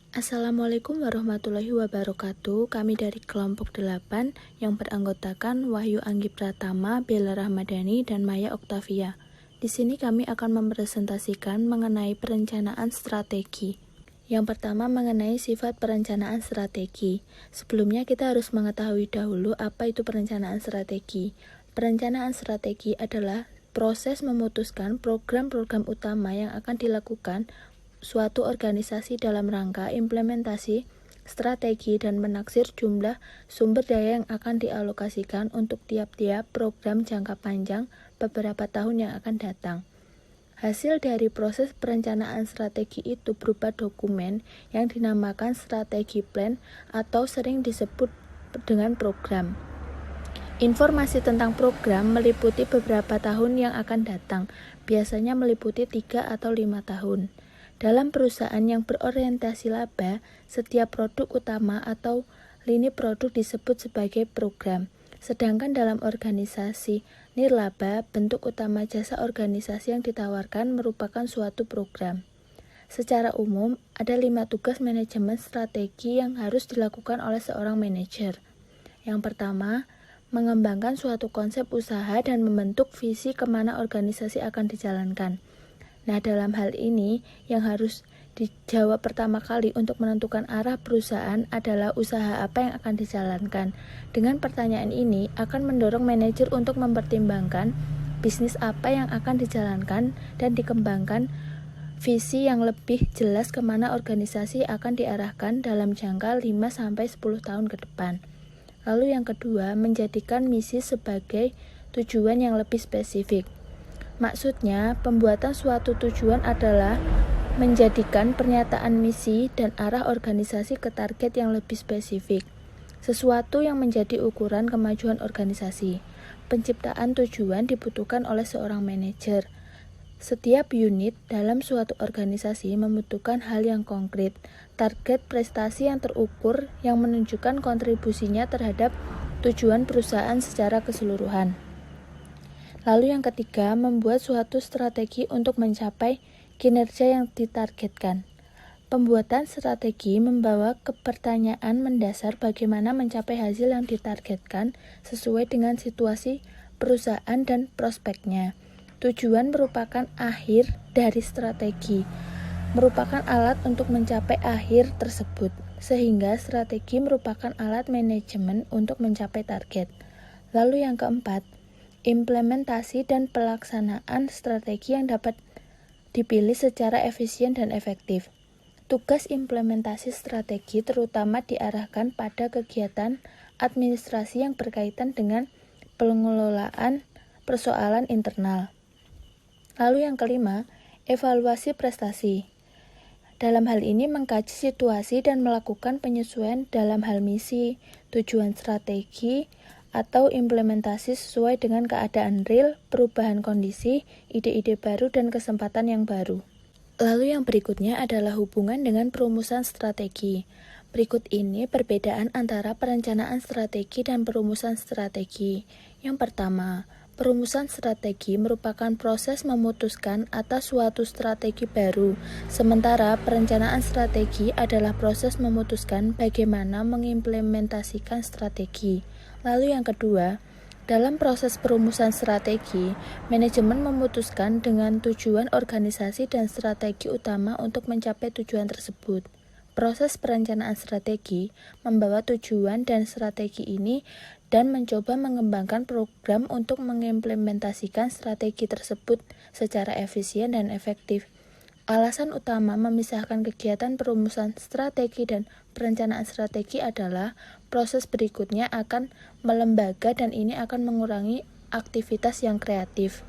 Assalamualaikum warahmatullahi wabarakatuh. Kami dari kelompok 8 yang beranggotakan Wahyu Anggi Pratama, Bella Rahmadani, dan Maya Oktavia. Di sini kami akan mempresentasikan mengenai perencanaan strategi. Yang pertama mengenai sifat perencanaan strategi. Sebelumnya kita harus mengetahui dahulu apa itu perencanaan strategi. Perencanaan strategi adalah proses memutuskan program-program utama yang akan dilakukan suatu organisasi dalam rangka implementasi strategi dan menaksir jumlah sumber daya yang akan dialokasikan untuk tiap-tiap program jangka panjang beberapa tahun yang akan datang. Hasil dari proses perencanaan strategi itu berupa dokumen yang dinamakan strategi plan atau sering disebut dengan program. Informasi tentang program meliputi beberapa tahun yang akan datang, biasanya meliputi 3 atau 5 tahun. Dalam perusahaan yang berorientasi laba, setiap produk utama atau lini produk disebut sebagai program. Sedangkan dalam organisasi nirlaba, bentuk utama jasa organisasi yang ditawarkan merupakan suatu program. Secara umum, ada 5 tugas manajemen strategi yang harus dilakukan oleh seorang manajer. Yang pertama, mengembangkan suatu konsep usaha dan membentuk visi kemana organisasi akan dijalankan. Nah, dalam hal ini, yang harus dijawab pertama kali untuk menentukan arah perusahaan adalah usaha apa yang akan dijalankan. Dengan pertanyaan ini, akan mendorong manajer untuk mempertimbangkan bisnis apa yang akan dijalankan dan dikembangkan visi yang lebih jelas kemana organisasi akan diarahkan dalam jangka 5-10 tahun ke depan. Lalu yang kedua, menjadikan misi sebagai tujuan yang lebih spesifik. Maksudnya, pembuatan suatu tujuan adalah menjadikan pernyataan misi dan arah organisasi ke target yang lebih spesifik, sesuatu yang menjadi ukuran kemajuan organisasi. Penciptaan tujuan dibutuhkan oleh seorang manajer. Setiap unit dalam suatu organisasi membutuhkan hal yang konkret, target prestasi yang terukur yang menunjukkan kontribusinya terhadap tujuan perusahaan secara keseluruhan. Lalu yang ketiga, membuat suatu strategi untuk mencapai kinerja yang ditargetkan. Pembuatan strategi membawa ke pertanyaan mendasar bagaimana mencapai hasil yang ditargetkan sesuai dengan situasi perusahaan dan prospeknya. Tujuan merupakan akhir dari strategi, merupakan alat untuk mencapai akhir tersebut, sehingga strategi merupakan alat manajemen untuk mencapai target. Lalu yang keempat, implementasi dan pelaksanaan strategi yang dapat dipilih secara efisien dan efektif. Tugas implementasi strategi terutama diarahkan pada kegiatan administrasi yang berkaitan dengan pengelolaan persoalan internal. Lalu yang kelima, evaluasi prestasi. Dalam hal ini mengkaji situasi dan melakukan penyesuaian dalam hal misi, tujuan strategi, atau implementasi sesuai dengan keadaan real, perubahan kondisi, ide-ide baru, dan kesempatan yang baru. Lalu yang berikutnya adalah hubungan dengan perumusan strategi. Berikut ini perbedaan antara perencanaan strategi dan perumusan strategi. Yang pertama, perumusan strategi merupakan proses memutuskan atas suatu strategi baru, sementara perencanaan strategi adalah proses memutuskan bagaimana mengimplementasikan strategi. Lalu yang kedua, dalam proses perumusan strategi, manajemen memutuskan dengan tujuan organisasi dan strategi utama untuk mencapai tujuan tersebut. Proses perencanaan strategi membawa tujuan dan strategi ini dan mencoba mengembangkan program untuk mengimplementasikan strategi tersebut secara efisien dan efektif. Alasan utama memisahkan kegiatan perumusan strategi dan perencanaan strategi adalah proses berikutnya akan melembaga dan ini akan mengurangi aktivitas yang kreatif.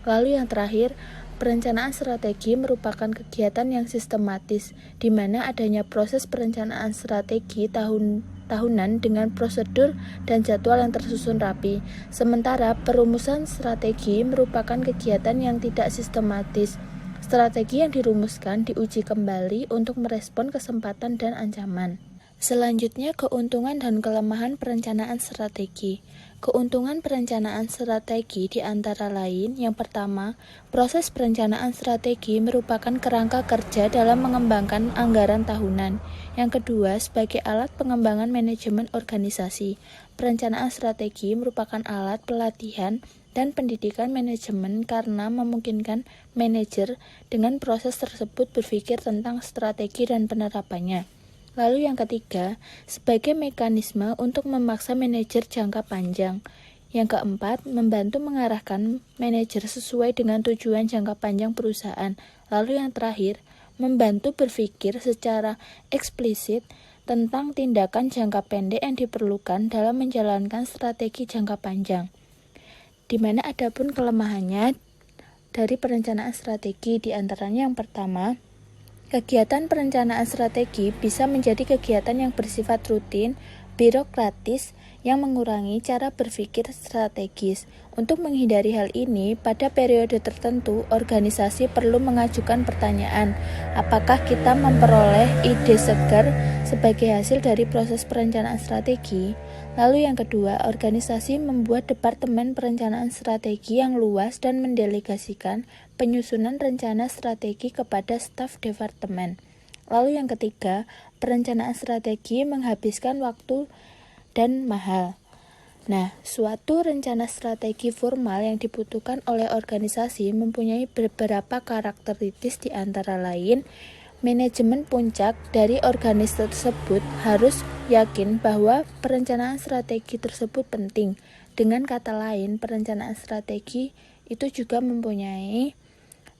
Lalu yang terakhir, perencanaan strategi merupakan kegiatan yang sistematis, di mana adanya proses perencanaan strategi tahunan dengan prosedur dan jadwal yang tersusun rapi. Sementara perumusan strategi merupakan kegiatan yang tidak sistematis. Strategi yang dirumuskan diuji kembali untuk merespon kesempatan dan ancaman. Selanjutnya, keuntungan dan kelemahan perencanaan strategi. Keuntungan perencanaan strategi di antara lain, yang pertama, proses perencanaan strategi merupakan kerangka kerja dalam mengembangkan anggaran tahunan. Yang kedua, sebagai alat pengembangan manajemen organisasi, perencanaan strategi merupakan alat pelatihan dan pendidikan manajemen karena memungkinkan manajer dengan proses tersebut berpikir tentang strategi dan penerapannya. Lalu yang ketiga, sebagai mekanisme untuk memaksa manajer jangka panjang. Yang keempat, membantu mengarahkan manajer sesuai dengan tujuan jangka panjang perusahaan. Lalu yang terakhir, membantu berpikir secara eksplisit tentang tindakan jangka pendek yang diperlukan dalam menjalankan strategi jangka panjang. Di mana adapun kelemahannya dari perencanaan strategi, di antaranya yang pertama, kegiatan perencanaan strategi bisa menjadi kegiatan yang bersifat rutin, birokratis, yang mengurangi cara berpikir strategis. Untuk menghindari hal ini, pada periode tertentu, organisasi perlu mengajukan pertanyaan, apakah kita memperoleh ide segar sebagai hasil dari proses perencanaan strategi? Lalu yang kedua, organisasi membuat departemen perencanaan strategi yang luas dan mendelegasikan penyusunan rencana strategi kepada staf departemen. Lalu yang ketiga, perencanaan strategi menghabiskan waktu dan mahal. Nah, suatu rencana strategi formal yang dibutuhkan oleh organisasi mempunyai beberapa karakteristik, di antara lain, manajemen puncak dari organisasi tersebut harus yakin bahwa perencanaan strategi tersebut penting. Dengan kata lain, perencanaan strategi itu juga mempunyai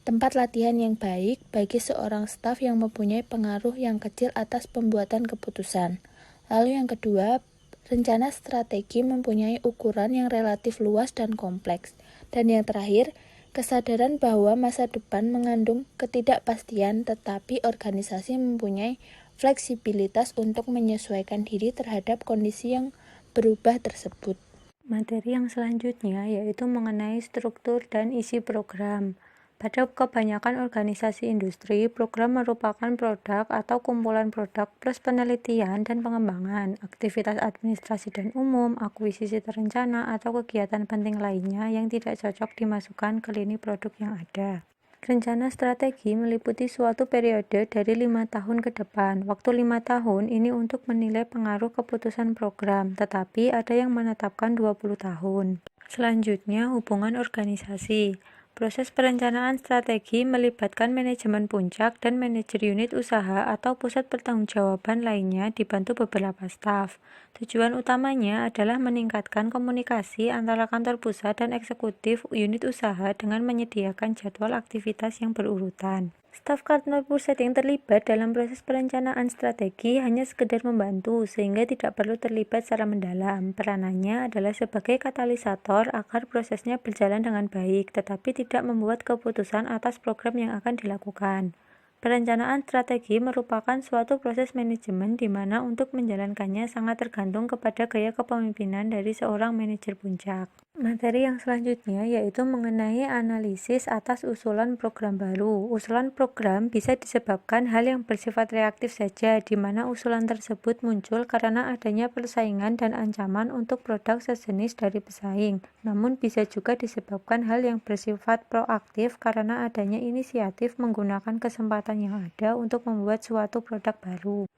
tempat latihan yang baik bagi seorang staf yang mempunyai pengaruh yang kecil atas pembuatan keputusan. Lalu yang kedua, rencana strategi mempunyai ukuran yang relatif luas dan kompleks. Dan yang terakhir, kesadaran bahwa masa depan mengandung ketidakpastian, tetapi organisasi mempunyai fleksibilitas untuk menyesuaikan diri terhadap kondisi yang berubah tersebut. Materi yang selanjutnya yaitu mengenai struktur dan isi program. Pada kebanyakan organisasi industri, program merupakan produk atau kumpulan produk plus penelitian dan pengembangan, aktivitas administrasi dan umum, akuisisi terencana, atau kegiatan penting lainnya yang tidak cocok dimasukkan ke lini produk yang ada. Rencana strategi meliputi suatu periode dari 5 tahun ke depan. Waktu 5 tahun ini untuk menilai pengaruh keputusan program, tetapi ada yang menetapkan 20 tahun. Selanjutnya, hubungan organisasi. Proses perencanaan strategi melibatkan manajemen puncak dan manajer unit usaha atau pusat pertanggungjawaban lainnya dibantu beberapa staf. Tujuan utamanya adalah meningkatkan komunikasi antara kantor pusat dan eksekutif unit usaha dengan menyediakan jadwal aktivitas yang berurutan. Staf kantor pusat yang terlibat dalam proses perencanaan strategi hanya sekedar membantu, sehingga tidak perlu terlibat secara mendalam. Peranannya adalah sebagai katalisator agar prosesnya berjalan dengan baik, tetapi tidak membuat keputusan atas program yang akan dilakukan. Perencanaan strategi merupakan suatu proses manajemen di mana untuk menjalankannya sangat tergantung kepada gaya kepemimpinan dari seorang manajer puncak. Materi yang selanjutnya yaitu mengenai analisis atas usulan program baru. Usulan program bisa disebabkan hal yang bersifat reaktif saja, di mana usulan tersebut muncul karena adanya persaingan dan ancaman untuk produk sejenis dari pesaing. Namun bisa juga disebabkan hal yang bersifat proaktif karena adanya inisiatif menggunakan kesempatan yang ada untuk membuat suatu produk baru.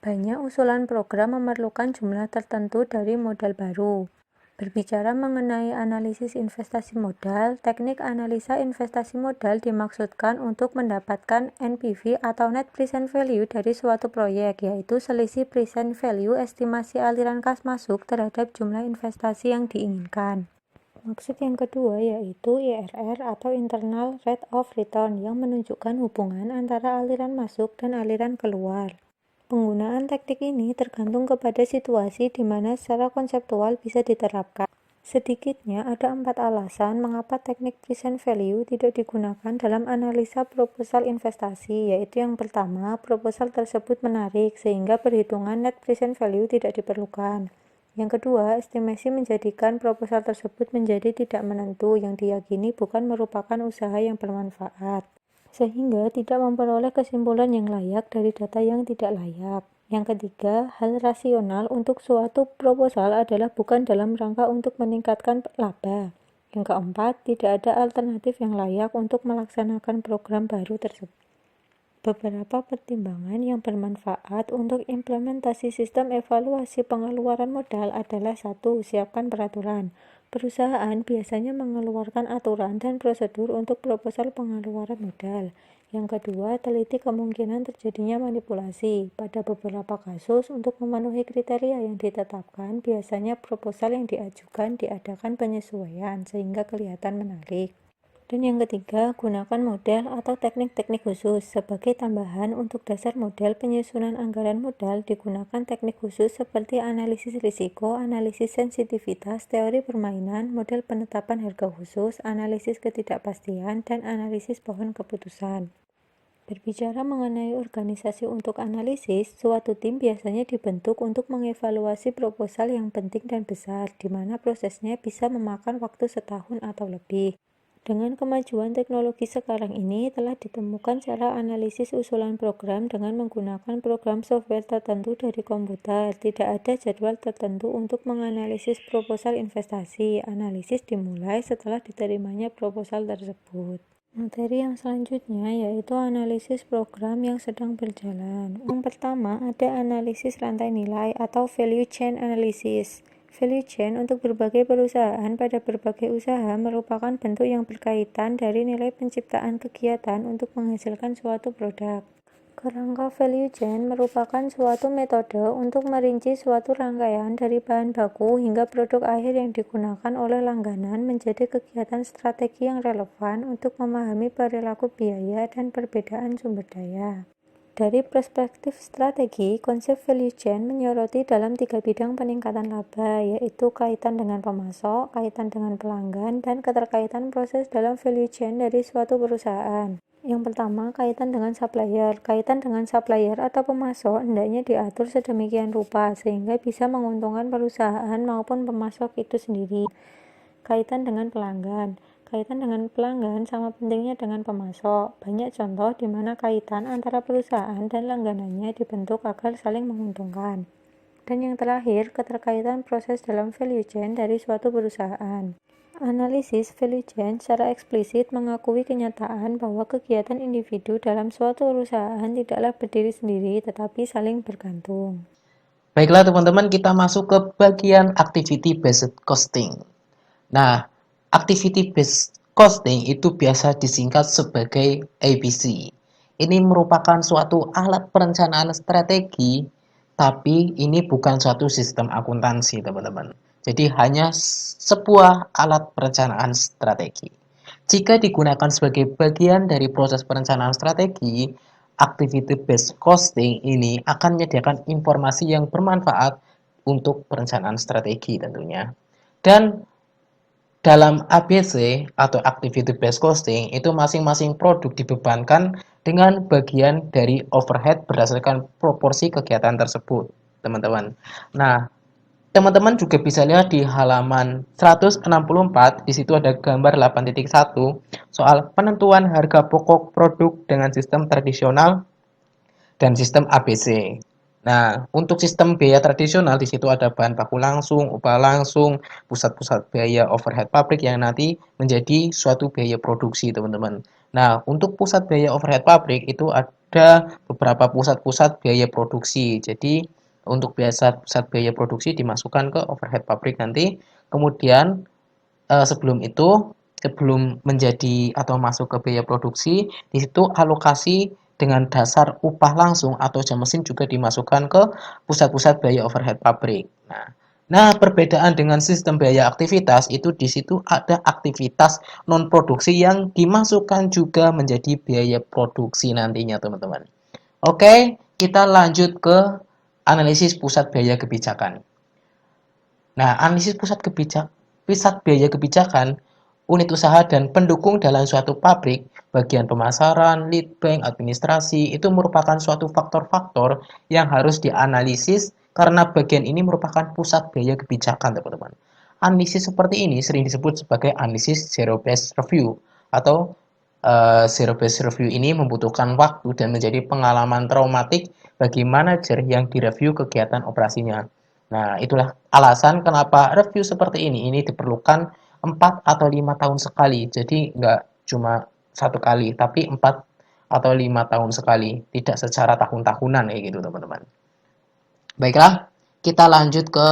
Banyak usulan program memerlukan jumlah tertentu dari modal baru. Berbicara mengenai analisis investasi modal, teknik analisa investasi modal dimaksudkan untuk mendapatkan NPV atau Net Present Value dari suatu proyek, yaitu selisih present value estimasi aliran kas masuk terhadap jumlah investasi yang diinginkan. Maksud yang kedua yaitu IRR atau Internal Rate of Return yang menunjukkan hubungan antara aliran masuk dan aliran keluar. Penggunaan teknik ini tergantung kepada situasi di mana secara konseptual bisa diterapkan. Sedikitnya ada 4 alasan mengapa teknik present value tidak digunakan dalam analisa proposal investasi, yaitu yang pertama, proposal tersebut menarik sehingga perhitungan net present value tidak diperlukan. Yang kedua, estimasi menjadikan proposal tersebut menjadi tidak menentu yang diyakini bukan merupakan usaha yang bermanfaat. sehingga tidak memperoleh kesimpulan yang layak dari data yang tidak layak. Yang ketiga, hal rasional untuk suatu proposal adalah bukan dalam rangka untuk meningkatkan laba. Yang keempat, tidak ada alternatif yang layak untuk melaksanakan program baru tersebut. Beberapa pertimbangan yang bermanfaat untuk implementasi sistem evaluasi pengeluaran modal adalah: 1. Siapkan peraturan. Perusahaan biasanya mengeluarkan aturan dan prosedur untuk proposal pengeluaran modal. Yang kedua, teliti kemungkinan terjadinya manipulasi. Pada beberapa kasus, untuk memenuhi kriteria yang ditetapkan, biasanya proposal yang diajukan diadakan penyesuaian sehingga kelihatan menarik. Dan yang ketiga, gunakan model atau teknik-teknik khusus. Sebagai tambahan, untuk dasar model penyusunan anggaran modal digunakan teknik khusus seperti analisis risiko, analisis sensitivitas, teori permainan, model penetapan harga khusus, analisis ketidakpastian, dan analisis pohon keputusan. Berbicara mengenai organisasi untuk analisis, suatu tim biasanya dibentuk untuk mengevaluasi proposal yang penting dan besar, di mana prosesnya bisa memakan waktu setahun atau lebih. Dengan kemajuan teknologi sekarang ini, telah ditemukan cara analisis usulan program dengan menggunakan program software tertentu dari komputer. Tidak ada jadwal tertentu untuk menganalisis proposal investasi. Analisis dimulai setelah diterimanya proposal tersebut. Materi yang selanjutnya yaitu analisis program yang sedang berjalan. Yang pertama, ada analisis rantai nilai atau value chain analysis. Value chain untuk berbagai perusahaan pada berbagai usaha merupakan bentuk yang berkaitan dari nilai penciptaan kegiatan untuk menghasilkan suatu produk. Kerangka value chain merupakan suatu metode untuk merinci suatu rangkaian dari bahan baku hingga produk akhir yang digunakan oleh langganan menjadi kegiatan strategi yang relevan untuk memahami perilaku biaya dan perbedaan sumber daya. Dari perspektif strategi, konsep value chain menyoroti dalam 3 bidang peningkatan laba, yaitu kaitan dengan pemasok, kaitan dengan pelanggan, dan keterkaitan proses dalam value chain dari suatu perusahaan. Yang pertama, kaitan dengan supplier. Kaitan dengan supplier atau pemasok hendaknya diatur sedemikian rupa sehingga bisa menguntungkan perusahaan maupun pemasok itu sendiri. Kaitan dengan pelanggan. Kaitan dengan pelanggan sama pentingnya dengan pemasok. Banyak contoh di mana kaitan antara perusahaan dan langganannya dibentuk agar saling menguntungkan. Dan yang terakhir, keterkaitan proses dalam value chain dari suatu perusahaan. Analisis value chain secara eksplisit mengakui kenyataan bahwa kegiatan individu dalam suatu perusahaan tidaklah berdiri sendiri tetapi saling bergantung. Baiklah teman-teman, kita masuk ke bagian activity based costing. Nah, activity based costing itu biasa disingkat sebagai ABC. Ini merupakan suatu alat perencanaan strategi, tapi ini bukan suatu sistem akuntansi, teman-teman. Jadi hanya sebuah alat perencanaan strategi. Jika digunakan sebagai bagian dari proses perencanaan strategi, activity based costing ini akan menyediakan informasi yang bermanfaat untuk perencanaan strategi tentunya. Dan dalam ABC atau activity based costing itu masing-masing produk dibebankan dengan bagian dari overhead berdasarkan proporsi kegiatan tersebut, teman-teman. Nah, teman-teman juga bisa lihat di halaman 164, di situ ada gambar 8.1 soal penentuan harga pokok produk dengan sistem tradisional dan sistem ABC. Nah, untuk sistem biaya tradisional di situ ada bahan baku langsung, upah langsung, pusat-pusat biaya overhead pabrik yang nanti menjadi suatu biaya produksi, teman-teman. Nah, untuk pusat biaya overhead pabrik itu ada beberapa pusat-pusat biaya produksi. Jadi, untuk pusat biaya produksi dimasukkan ke overhead pabrik nanti. Kemudian, sebelum menjadi atau masuk ke biaya produksi, di situ alokasi dengan dasar upah langsung atau jam mesin juga dimasukkan ke pusat-pusat biaya overhead pabrik. Nah, perbedaan dengan sistem biaya aktivitas itu di situ ada aktivitas non produksi yang dimasukkan juga menjadi biaya produksi nantinya, teman-teman. Oke, kita lanjut ke analisis pusat biaya kebijakan. Nah, analisis pusat biaya kebijakan unit usaha dan pendukung dalam suatu pabrik, bagian pemasaran, lead bank, administrasi, itu merupakan suatu faktor-faktor yang harus dianalisis karena bagian ini merupakan pusat biaya kebijakan, teman-teman. Analisis seperti ini sering disebut sebagai analisis zero-based review atau zero based review ini membutuhkan waktu dan menjadi pengalaman traumatik bagi manajer yang direview kegiatan operasinya. Nah, itulah alasan kenapa review seperti ini diperlukan 4 atau 5 tahun sekali. Jadi nggak cuma satu kali, tapi 4 atau 5 tahun sekali, tidak secara tahun-tahunan kayak gitu teman-teman. Baiklah, kita lanjut ke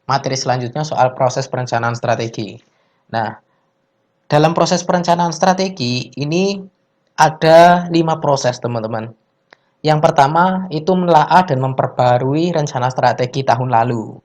materi selanjutnya soal proses perencanaan strategi. Nah, dalam proses perencanaan strategi ini ada 5 proses teman-teman. Yang pertama itu menelaah dan memperbarui rencana strategi tahun lalu.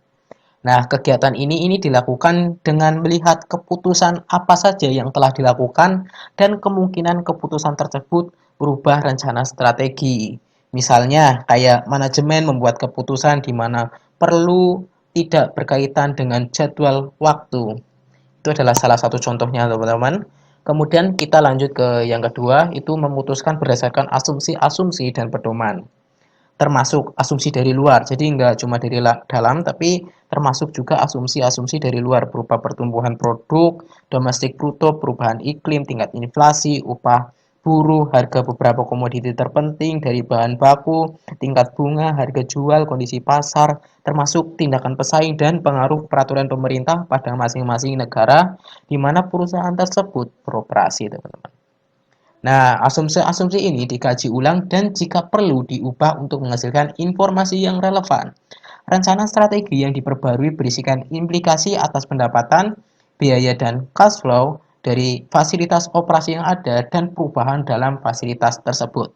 Nah, kegiatan ini dilakukan dengan melihat keputusan apa saja yang telah dilakukan dan kemungkinan keputusan tersebut berubah rencana strategi. Misalnya, kayak manajemen membuat keputusan di mana perlu tidak berkaitan dengan jadwal waktu. Itu adalah salah satu contohnya, teman-teman. Kemudian kita lanjut ke yang kedua, itu memutuskan berdasarkan asumsi-asumsi dan pedoman. Termasuk asumsi dari luar, jadi nggak cuma dari dalam, tapi termasuk juga asumsi-asumsi dari luar berupa pertumbuhan produk, domestik bruto, perubahan iklim, tingkat inflasi, upah buruh, harga beberapa komoditi terpenting dari bahan baku, tingkat bunga, harga jual, kondisi pasar, termasuk tindakan pesaing dan pengaruh peraturan pemerintah pada masing-masing negara di mana perusahaan tersebut beroperasi, teman-teman. Nah, asumsi-asumsi ini dikaji ulang dan jika perlu diubah untuk menghasilkan informasi yang relevan. Rencana strategi yang diperbarui berisikan implikasi atas pendapatan, biaya, dan cash flow dari fasilitas operasi yang ada dan perubahan dalam fasilitas tersebut.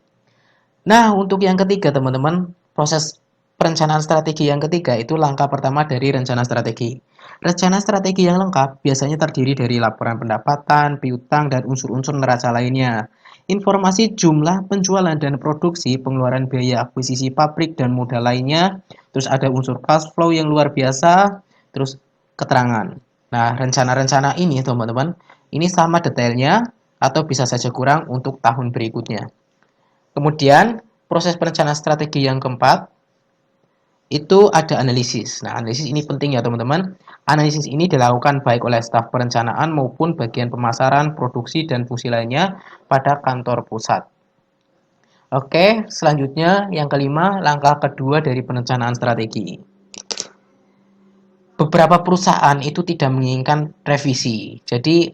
Nah, untuk yang ketiga, teman-teman, proses perencanaan strategi yang ketiga itu langkah pertama dari rencana strategi. Rencana strategi yang lengkap biasanya terdiri dari laporan pendapatan, piutang, dan unsur-unsur neraca lainnya. Informasi jumlah penjualan dan produksi, pengeluaran biaya akuisisi pabrik dan modal lainnya, terus ada unsur cash flow yang luar biasa, terus keterangan. Nah, rencana-rencana ini, teman-teman, ini sama detailnya atau bisa saja kurang untuk tahun berikutnya. Kemudian, proses perencanaan strategi yang keempat, itu ada analisis. Nah, analisis ini penting ya teman-teman. Analisis ini dilakukan baik oleh staf perencanaan maupun bagian pemasaran, produksi, dan fungsi lainnya pada kantor pusat. Oke, selanjutnya yang kelima, langkah kedua dari perencanaan strategi. Beberapa perusahaan itu tidak menginginkan revisi. Jadi,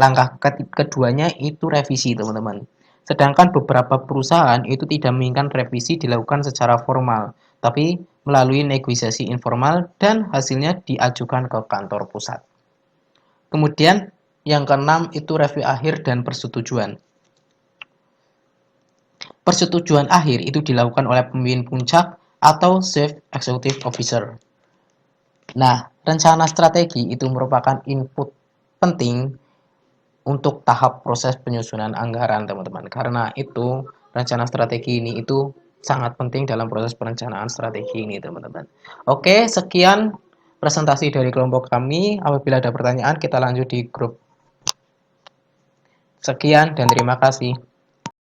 langkah keduanya itu revisi, teman-teman. Sedangkan beberapa perusahaan itu tidak menginginkan revisi dilakukan secara formal, tapi melalui negosiasi informal dan hasilnya diajukan ke kantor pusat. Kemudian yang keenam itu review akhir dan persetujuan. Persetujuan akhir itu dilakukan oleh pemimpin puncak atau Chief Executive Officer. Nah, rencana strategi itu merupakan input penting untuk tahap proses penyusunan anggaran, teman-teman. Karena itu, rencana strategi ini itu sangat penting dalam proses perencanaan strategi ini, teman-teman. Oke, sekian presentasi dari kelompok kami. Apabila ada pertanyaan, kita lanjut di grup. Sekian dan terima kasih.